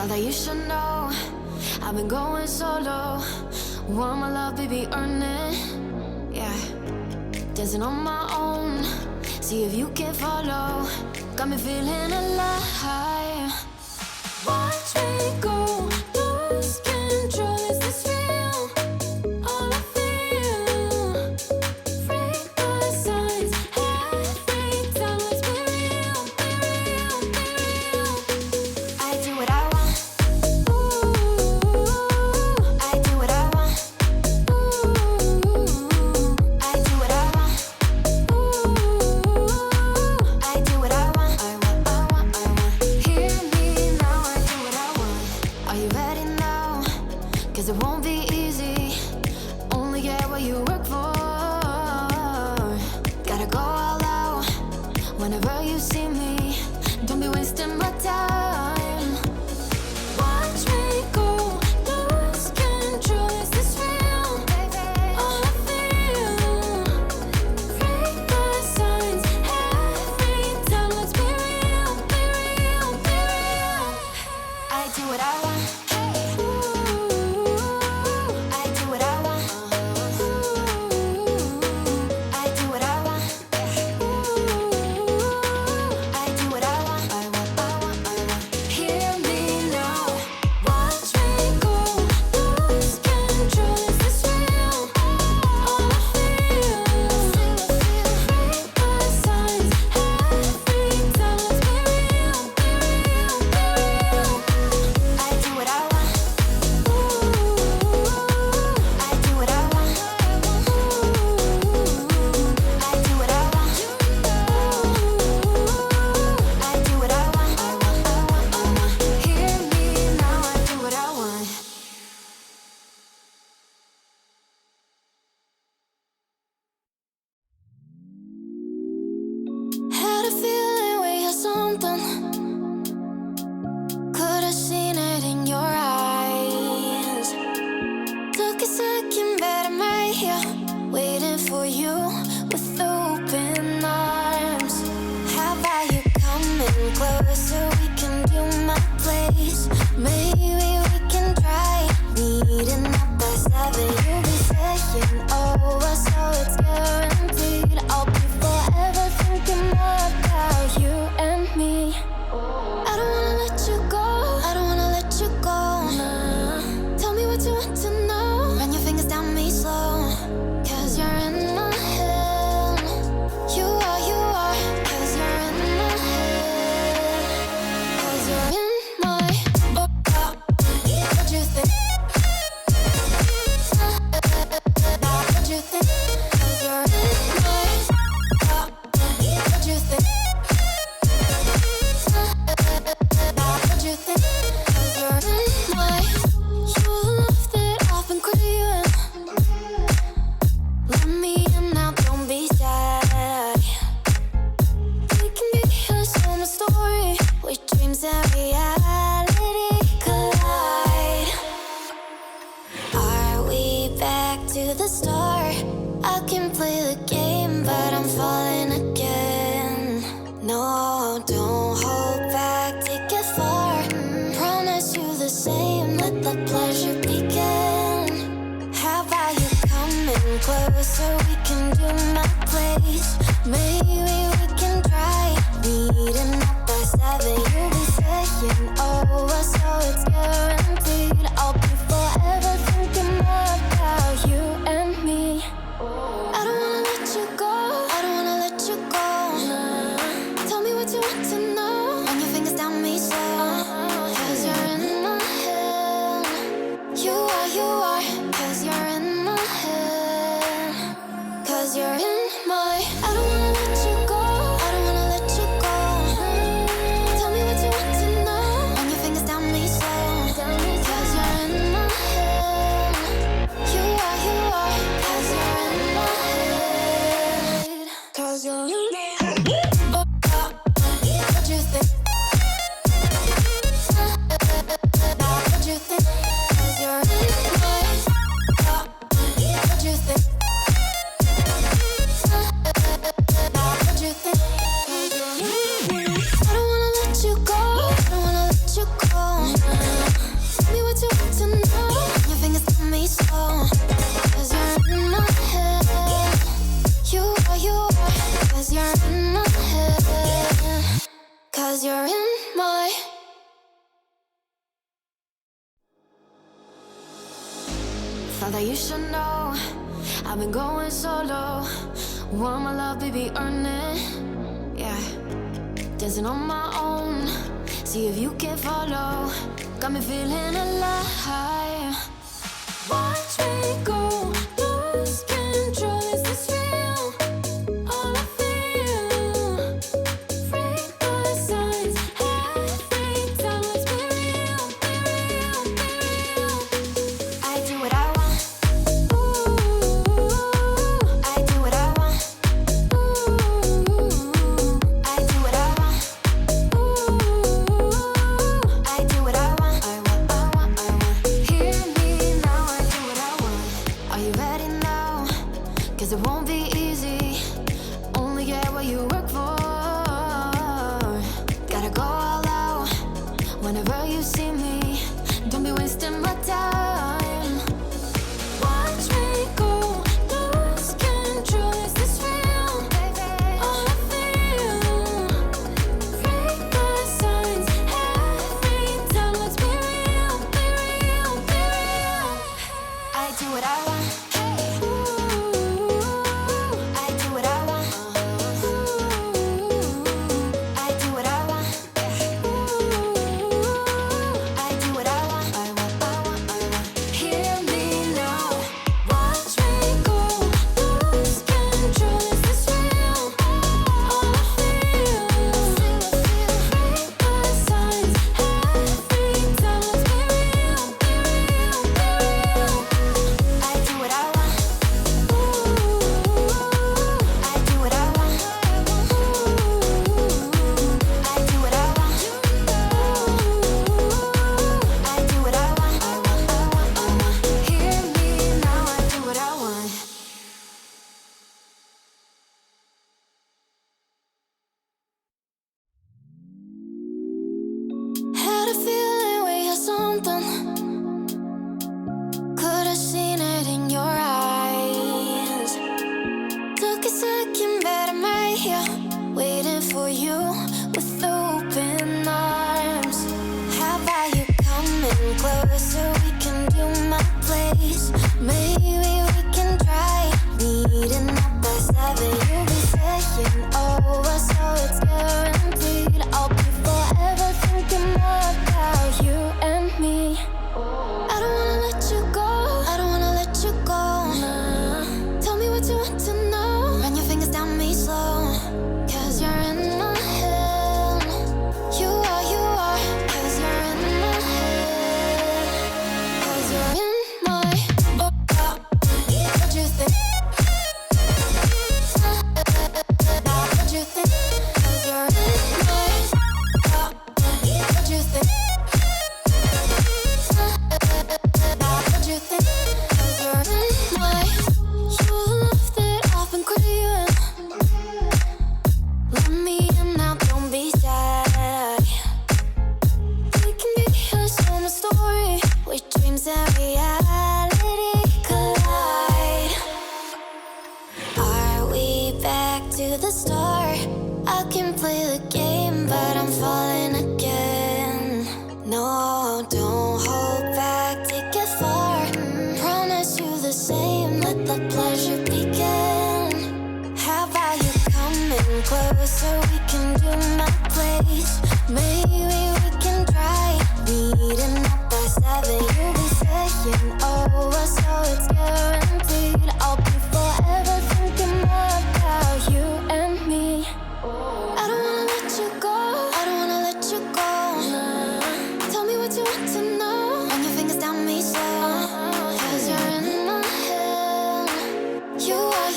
thought that you should know I've been going solo. Want my love, baby, earn it. Yeah, dancing on my own. See if you can follow. Got me feeling alive. Watch me go, lose control. Is this real? All I feel. Break the signs. Every time, let's be real, be real, be real. I do what I want. Ooh, I do what I want. Ooh, I do what I want. Ooh, I do what I want. I want. Hear me now. I do what I want. Are you ready now? 'Cause it won't be easy. Only get what you work for. Gotta go all out whenever you see me. Don't be wasting my time. Watch me go, lose control. Is this real? All I feel. Break the signs. Every time, let's be real, be real, be real. I do what I want. Ooh, I do what I want. Ooh, I do what I want. Ooh, I do what I want. I want. Hear me now. Watch me go, lose control. Is this real? All I feel. Break the signs. Every time, let's be real, be real, be real. I do what I want. Ooh, I do what I want. Ooh, I do what I want. Ooh, I do what I want. I want. Hear me now. I do what I want. Had a feeling we had something. Could've seen it in your eyes. Took a second, but I'm right here, waiting for you with open arms. How about you coming closer? We can do my place. Maybe we can try meeting up by 7. You'll be saying over, so it's guaranteed. I'll be forever thinking more about you and me. I don't wanna let you go. I don't wanna let you go. Nah. Tell me what you want to know. Run your fingers down me slow. 'Cause you're in my head. You are. 'Cause you're in my head. 'Cause you're in my. What you think? What you think? 'Cause you're in my. What you think? What you think? 'Cause you're in my. You love that I've been craving. Let me in now, don't be shy. We can be a summer story where dreams and reality collide. Are we back to the start? I can play the game, but I'm falling again. No, don't hold back, take it far. Promise you the same, let the pleasure begin. How about you coming closer? We can do my place. Maybe we can try meeting up by 7. You'll be saying over, so it's guaranteed. I'll be forever thinking more about you and me. I don't wanna let you go. I don't wanna let you go. Nah. Tell me what you want to know. Run your fingers down me slow. 'Cause you're in my head. You are. 'Cause you're in my head. 'Cause you're in my. I don't wanna let you go. I don't wanna let you go. Tell me what you want to know. 'cause you're in my. Thought that you should know I've been going solo. Want my love, baby, earn it. Yeah, dancing on my own. See if you can follow. Got me feeling alive. Watch me go, lose control. Is this real? All I feel. Break the signs. Every time, let's be real, be real, be real. I do what I want. Ooh, I do what I want. Ooh, I do what I want. Ooh, I do what I want. I want, I want, I want. Hear me now, I do what I want. Are you ready now? 'Cause it won't be easy. Only get what you work for. Gotta go all out whenever you see me. Don't be wasting my time. Watch me go, lose control. Is this real? All I feel. Break the signs. Every time, let's be real, be real, be real. I do what I want. Ooh, I do what I want. Ooh, I do what I want. Ooh, I do what I want. I want, I want, I want. Hear me now. Watch me go, lose control. Is this real? All I feel. Break the signs. Every time, let's be real, be real, be real. I do what I want. Ooh, I do what I want. Ooh, I do what I want. Ooh, I do what I want. I want, I want, I want. Hear me now, I do what I want. Had a feeling we had something. Could've seen it in your eyes. Took a second, but I'm right here, waiting for you with open arms. How about you coming closer? We can do my place. Maybe we can try meeting up by 7. You'll be saying over, so it's guaranteed. I'll be forever thinking more about you and me. I don't wanna let you go. I don't wanna let you go. Nah. Tell me what you want to know. Run your fingers down me slow. 'Cause you're in my head. You are, 'cause you're in my head. 'Cause you're in my. What you think? What you think? 'Cause you're in my. What you think? What you think? 'Cause you're in my. You're the love that I've been craving. Let me in now, don't be shy. We can be a summer story with dreams and reality collide. Are we back to the start? I can play the game, but I'm falling again. No, don't hold back, take it far. Promise you the same, let the pleasure begin. How about you coming closer? We can do my place. Maybe we can try meeting up by 7. You'll be saying over, so it's guaranteed. I'll be forever thinking more about you and me. I don't wanna let you go. I don't wanna let you go. Nah. Tell me what you want to know. Run your fingers down me slow. 'Cause you're in my head. You are,